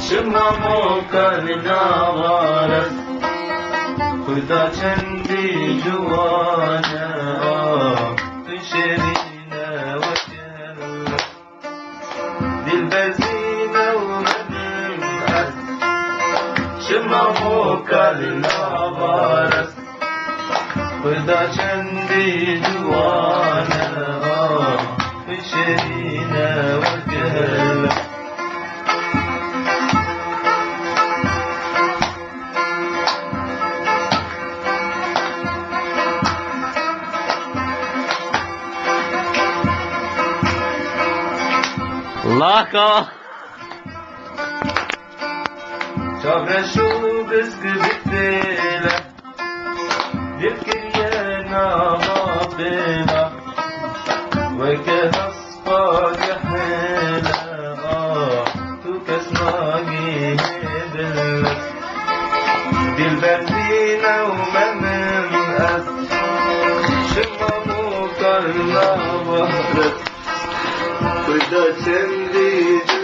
شمامو كارنا وارس خدا چندی جوانا تشرينا وجهل دل بزينا ومن أس شمامو كارنا وارس خدا چندی جوانا تشرينا وجهل Laka Çavreşu kızgı bittiyle Yekiriye nama bela Ve ke haspa cehile Tu kesmagi dillet Dilberdine umenim es Şımmamu karna vahret خدا چندی